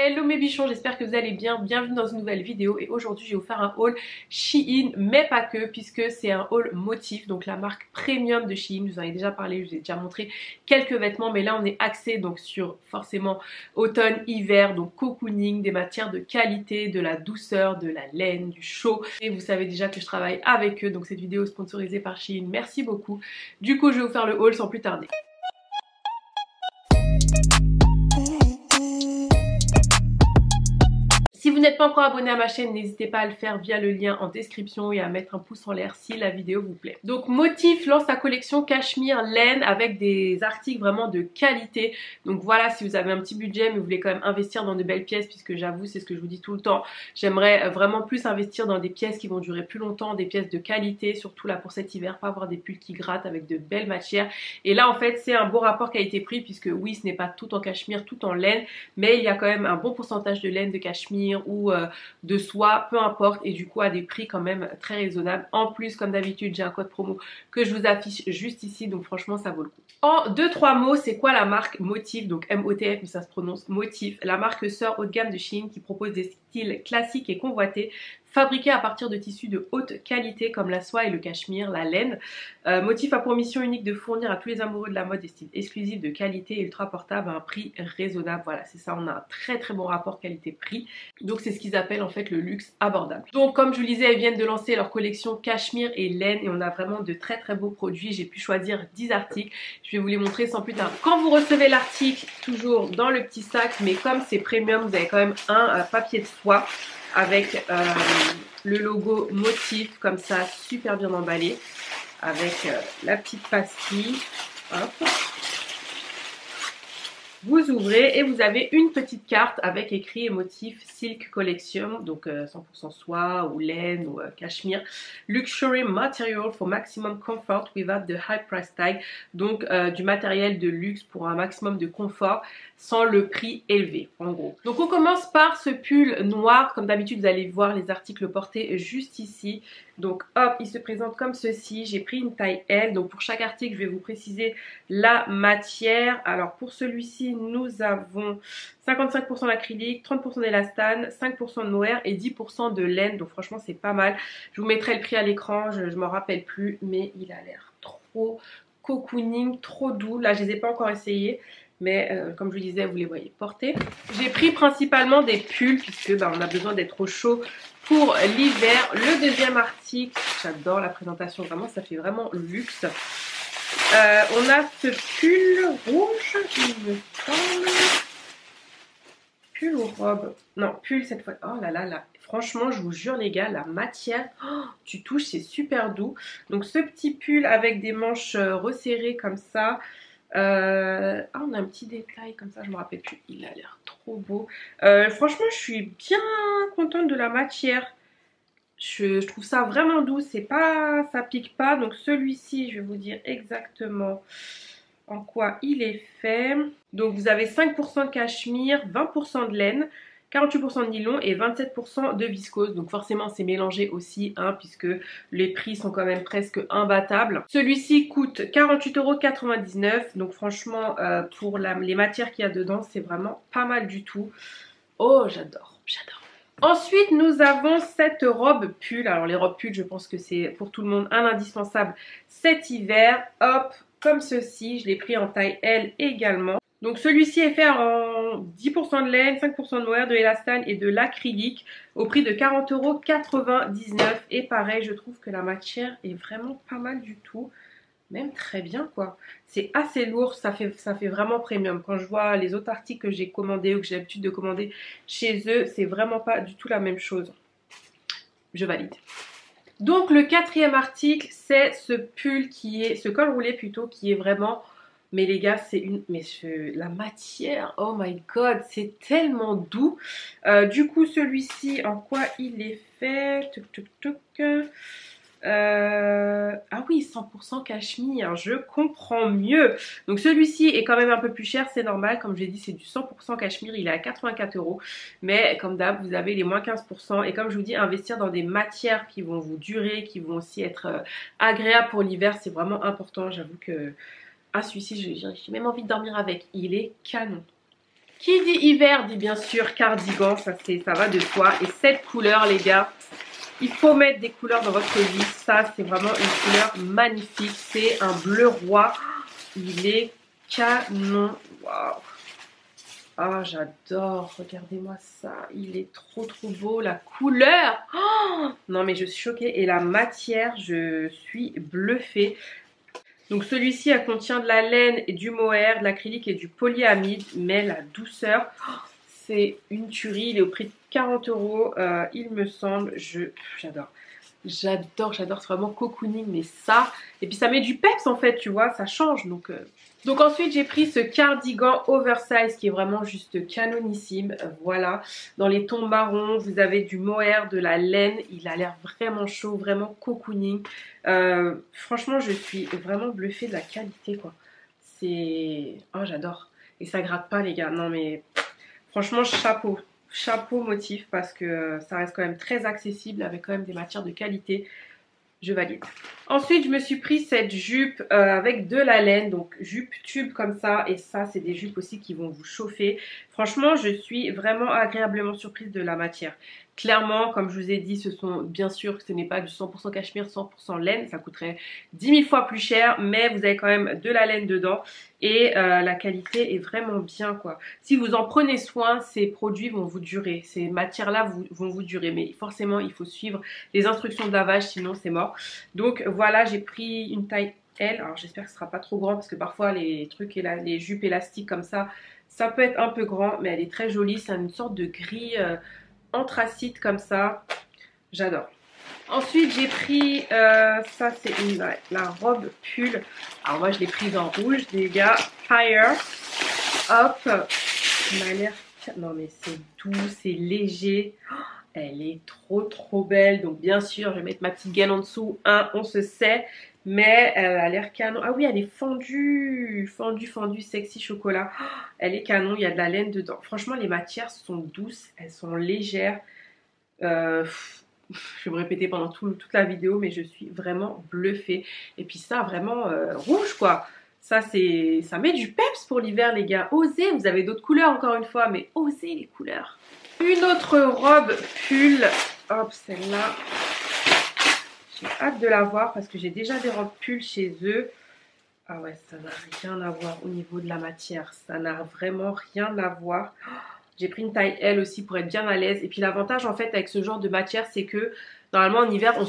Hello mes bichons, j'espère que vous allez bien, bienvenue dans une nouvelle vidéo et aujourd'hui je vais vous faire un haul Shein mais pas que puisque c'est un haul motif, donc la marque premium de Shein, je vous en ai déjà parlé, je vous ai déjà montré quelques vêtements mais là on est axé donc sur forcément automne, hiver, donc cocooning, des matières de qualité, de la douceur, de la laine, du chaud et vous savez déjà que je travaille avec eux donc cette vidéo est sponsorisée par Shein, merci beaucoup. Du coup je vais vous faire le haul sans plus tarder. Si vous n'êtes pas encore abonné à ma chaîne, n'hésitez pas à le faire via le lien en description et à mettre un pouce en l'air si la vidéo vous plaît. Donc Motif lance sa collection cachemire laine avec des articles vraiment de qualité. Donc voilà, si vous avez un petit budget mais vous voulez quand même investir dans de belles pièces, puisque j'avoue c'est ce que je vous dis tout le temps, j'aimerais vraiment plus investir dans des pièces qui vont durer plus longtemps, des pièces de qualité, surtout là pour cet hiver, pas avoir des pulls qui grattent avec de belles matières. Et là en fait c'est un beau rapport qualité-prix puisque oui ce n'est pas tout en cachemire, tout en laine, mais il y a quand même un bon pourcentage de laine, de cachemire ou de soie, peu importe, et du coup à des prix quand même très raisonnables. En plus comme d'habitude j'ai un code promo que je vous affiche juste ici, donc franchement ça vaut le coup. En 2-3 mots, c'est quoi la marque Motif, donc M-O-T-F mais ça se prononce Motif, la marque sœur haut de gamme de Shein qui propose des styles classiques et convoités fabriqués à partir de tissus de haute qualité comme la soie et le cachemire, la laine. Motif a pour mission unique de fournir à tous les amoureux de la mode des styles exclusifs de qualité ultra portables à un prix raisonnable. Voilà, c'est ça, on a un très bon rapport qualité-prix. Donc c'est ce qu'ils appellent en fait le luxe abordable. Donc comme je vous le disais, ils viennent de lancer leur collection cachemire et laine et on a vraiment de très beaux produits. J'ai pu choisir 10 articles. Je vais vous les montrer sans plus tarder. Quand vous recevez l'article, toujours dans le petit sac, mais comme c'est premium, vous avez quand même un papier de soie avec le logo Motif comme ça, super bien emballé, avec la petite pastille. Hop. Vous ouvrez et vous avez une petite carte avec écrit Motif Silk Collection, donc 100% soie ou laine ou cachemire. Luxury material for maximum comfort without the high price tag. Donc du matériel de luxe pour un maximum de confort sans le prix élevé en gros. Donc on commence par ce pull noir. Comme d'habitude vous allez voir les articles portés juste ici. Donc hop, il se présente comme ceci. J'ai pris une taille L. Donc pour chaque article je vais vous préciser la matière. Alors pour celui-ci nous avons 55% d'acrylique, 30% d'élastane, 5% de mohair et 10% de laine. Donc franchement c'est pas mal. Je vous mettrai le prix à l'écran, je m'en rappelle plus, mais il a l'air trop cocooning, trop doux. Là je les ai pas encore essayés, mais comme je vous disais vous les voyez porter. J'ai pris principalement des pulls puisque on a besoin d'être au chaud pour l'hiver. Le deuxième article, j'adore la présentation, vraiment ça fait vraiment luxe. On a ce pull rouge, il me semble. Pull ou robe? Non, pull cette fois. Oh là là là. Franchement, je vous jure les gars, la matière, oh, tu touches, c'est super doux. Donc ce petit pull avec des manches resserrées comme ça. Ah, on a un petit détail comme ça, je me rappelle plus. Il a l'air trop beau. Franchement, je suis bien contente de la matière. Je trouve ça vraiment doux, c'est pas, ça pique pas. Donc celui-ci, je vais vous dire exactement en quoi il est fait. Donc vous avez 5% de cachemire, 20% de laine, 48% de nylon et 27% de viscose. Donc forcément c'est mélangé aussi hein, puisque les prix sont quand même presque imbattables. Celui-ci coûte 48,99 €. Donc franchement pour les matières qu'il y a dedans c'est vraiment pas mal du tout. Oh j'adore, j'adore. Ensuite, nous avons cette robe pull. Alors les robes pull, je pense que c'est pour tout le monde un indispensable cet hiver. Hop, comme ceci. Je l'ai pris en taille L également. Donc celui-ci est fait en 10% de laine, 5% de mohair, de l'élastane et de l'acrylique au prix de 40,99 €. Et pareil, je trouve que la matière est vraiment pas mal du tout. Même très bien quoi. C'est assez lourd, ça fait vraiment premium. Quand je vois les autres articles que j'ai commandés ou que j'ai l'habitude de commander chez eux, c'est vraiment pas du tout la même chose. Je valide. Donc le quatrième article, c'est ce pull ce col roulé plutôt, qui est vraiment... Mais les gars, c'est une... Mais la matière, oh my god, c'est tellement doux. Du coup, celui-ci, en quoi il est fait? Ah oui, 100% cachemire, je comprends mieux. Donc celui-ci est quand même un peu plus cher, c'est normal. Comme je l'ai dit, c'est du 100% cachemire, il est à 84 €. Mais comme d'hab, vous avez les moins 15%. Et comme je vous dis, investir dans des matières qui vont vous durer, qui vont aussi être agréables pour l'hiver, c'est vraiment important. J'avoue que... Ah celui-ci, j'ai même envie de dormir avec. Il est canon. Qui dit hiver dit bien sûr cardigan, ça va de soi. Et cette couleur les gars, il faut mettre des couleurs dans votre vie. Ça c'est vraiment une couleur magnifique, c'est un bleu roi. Il est canon, waouh. Ah, j'adore, regardez-moi ça, il est trop beau, la couleur, oh non mais je suis choquée, et la matière, je suis bluffée. Donc celui-ci, elle contient de la laine et du mohair, de l'acrylique et du polyamide, mais la douceur, c'est une tuerie, il est au prix de 40 €, il me semble, j'adore. J'adore, c'est vraiment cocooning, mais ça, et puis ça met du peps en fait, tu vois, ça change, donc ensuite j'ai pris ce cardigan oversize qui est vraiment juste canonissime, voilà. Dans les tons marrons, vous avez du mohair, de la laine, il a l'air vraiment chaud, vraiment cocooning. Franchement, je suis vraiment bluffée de la qualité, quoi. Oh, j'adore. Et ça gratte pas, les gars, non mais franchement, chapeau. Chapeau motif parce que ça reste quand même très accessible avec quand même des matières de qualité. Je valide. Ensuite, je me suis pris cette jupe avec de la laine, donc jupe tube comme ça. Et ça, c'est des jupes aussi qui vont vous chauffer. Franchement, je suis vraiment agréablement surprise de la matière. Clairement, comme je vous ai dit, bien sûr que ce n'est pas du 100% cachemire, 100% laine. Ça coûterait 10 000 fois plus cher, mais vous avez quand même de la laine dedans. Et la qualité est vraiment bien, quoi. Si vous en prenez soin, ces produits vont vous durer. Ces matières-là vont vous durer. Mais forcément, il faut suivre les instructions de lavage, sinon c'est mort. Donc voilà, j'ai pris une taille L. Alors j'espère que ce sera pas trop grand parce que parfois les les jupes élastiques comme ça peut être un peu grand, mais elle est très jolie. C'est une sorte de gris anthracite comme ça. J'adore. Ensuite j'ai pris ça, c'est la robe pull. Alors moi je l'ai prise en rouge, les gars. Fire. Hop. Elle m'a l'air... Non mais c'est doux, c'est léger. Elle est trop belle. Donc bien sûr, je vais mettre ma petite gaine en dessous. On se sait. Mais elle a l'air canon. Ah oui, elle est fondue. Fondue, sexy chocolat. Elle est canon, il y a de la laine dedans. Franchement, les matières sont douces. Elles sont légères. Je vais me répéter pendant toute la vidéo, mais je suis vraiment bluffée. Et puis ça, vraiment rouge, quoi. Ça met du peps pour l'hiver, les gars. Osez, vous avez d'autres couleurs, encore une fois, mais osez les couleurs. Une autre robe pull. Hop, celle-là. J'ai hâte de la voir parce que j'ai déjà des robes pull chez eux. Ah ouais, ça n'a rien à voir au niveau de la matière. Ça n'a vraiment rien à voir. J'ai pris une taille L aussi pour être bien à l'aise. Et puis l'avantage en fait avec ce genre de matière, c'est que normalement en hiver, on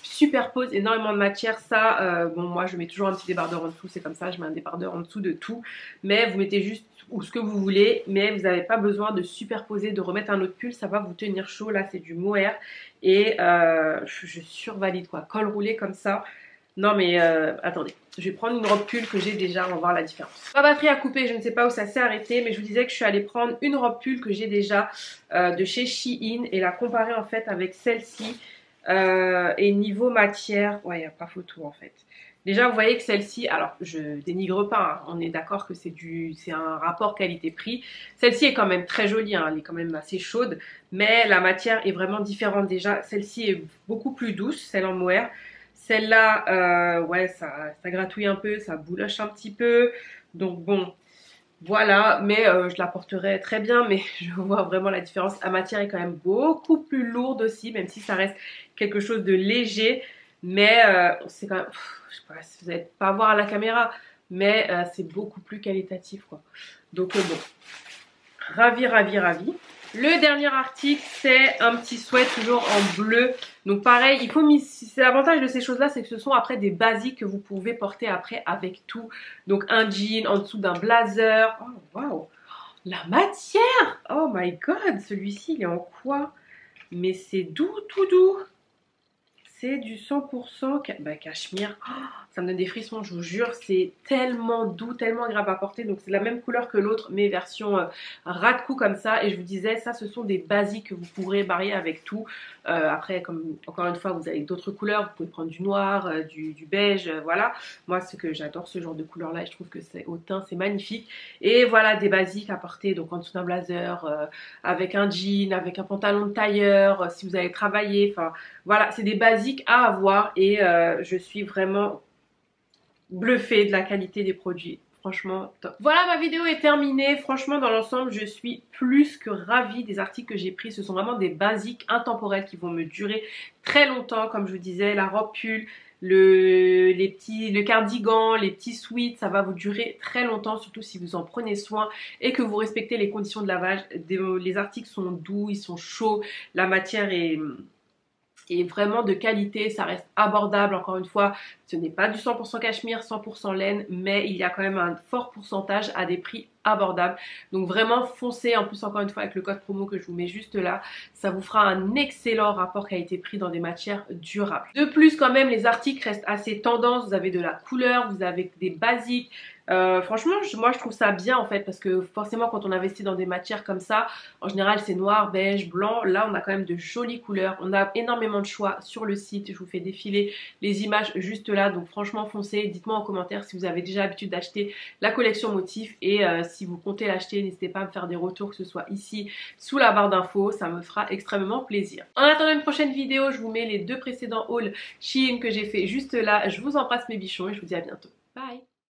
superpose énormément de matière. Ça, bon, moi je mets toujours un petit débardeur en dessous. C'est comme ça, je mets un débardeur en dessous de tout. Mais vous mettez juste ou ce que vous voulez, mais vous n'avez pas besoin de superposer, de remettre un autre pull, ça va vous tenir chaud. Là c'est du mohair et je survalide, quoi, col roulé comme ça. Non mais attendez, je vais prendre une robe pull que j'ai déjà, on va voir la différence. Ma batterie a coupé, je ne sais pas où ça s'est arrêté, mais je vous disais que je suis allée prendre une robe pull que j'ai déjà de chez Shein et la comparer en fait avec celle-ci. Et niveau matière, ouais, il n'y a pas photo en fait. Déjà, vous voyez que celle-ci, alors je dénigre pas, hein, on est d'accord que c'est un rapport qualité-prix. Celle-ci est quand même très jolie, hein, elle est quand même assez chaude, mais la matière est vraiment différente déjà. Celle-ci est beaucoup plus douce, celle en mohair. Celle-là, ouais, ça gratouille un peu, ça bouloche un petit peu. Donc bon, voilà, mais je la porterai très bien, mais je vois vraiment la différence. La matière est quand même beaucoup plus lourde aussi, même si ça reste quelque chose de léger. Mais c'est quand même, je sais pas si vous n'allez pas voir à la caméra, mais c'est beaucoup plus qualitatif, quoi. Donc bon, ravi. Le dernier article, c'est un petit sweat toujours en bleu. Donc pareil, c'est l'avantage de ces choses-là, c'est que ce sont après des basiques que vous pouvez porter après avec tout. Donc un jean en dessous d'un blazer. Oh waouh, la matière. Oh my god, celui-ci il est en quoi? Mais c'est doux, tout doux. C'est du 100% cachemire. Oh, ça me donne des frissons, je vous jure. C'est tellement doux, tellement agréable à porter. Donc c'est la même couleur que l'autre, mais version ras de cou comme ça. Et je vous disais, ça ce sont des basiques que vous pourrez varier avec tout. Après, comme encore une fois, vous avez d'autres couleurs. Vous pouvez prendre du noir, du beige, voilà. Moi, j'adore ce genre de couleur là. Et je trouve que c'est au teint, c'est magnifique. Et voilà, des basiques à porter. Donc en dessous d'un blazer, avec un jean, avec un pantalon de tailleur, si vous allez travailler. Enfin, voilà, c'est des basiques à avoir et je suis vraiment bluffée de la qualité des produits. franchement top. Voilà, ma vidéo est terminée. Franchement, dans l'ensemble, je suis plus que ravie des articles que j'ai pris. Ce sont vraiment des basiques intemporels qui vont me durer très longtemps. Comme je vous disais, la robe pull, le cardigan, les petits sweats, ça va vous durer très longtemps, surtout si vous en prenez soin et que vous respectez les conditions de lavage. Les articles sont doux, ils sont chauds, la matière est vraiment de qualité, ça reste abordable. Encore une fois, ce n'est pas du 100% cachemire, 100% laine, mais il y a quand même un fort pourcentage à des prix abordables. Donc vraiment foncez, en plus encore une fois avec le code promo que je vous mets juste là, ça vous fera un excellent rapport qualité-prix dans des matières durables. De plus quand même, les articles restent assez tendance, vous avez de la couleur, vous avez des basiques. Franchement, moi je trouve ça bien en fait, parce que forcément quand on investit dans des matières comme ça, en général c'est noir, beige, blanc. Là on a quand même de jolies couleurs, on a énormément de choix sur le site. Je vous fais défiler les images juste là, donc franchement foncez. Dites-moi en commentaire si vous avez déjà l'habitude d'acheter la collection motif et si vous comptez l'acheter, n'hésitez pas à me faire des retours, que ce soit ici sous la barre d'infos, ça me fera extrêmement plaisir. En attendant une prochaine vidéo, je vous mets les deux précédents hauls Shein que j'ai fait juste là. Je vous embrasse mes bichons et je vous dis à bientôt. Bye.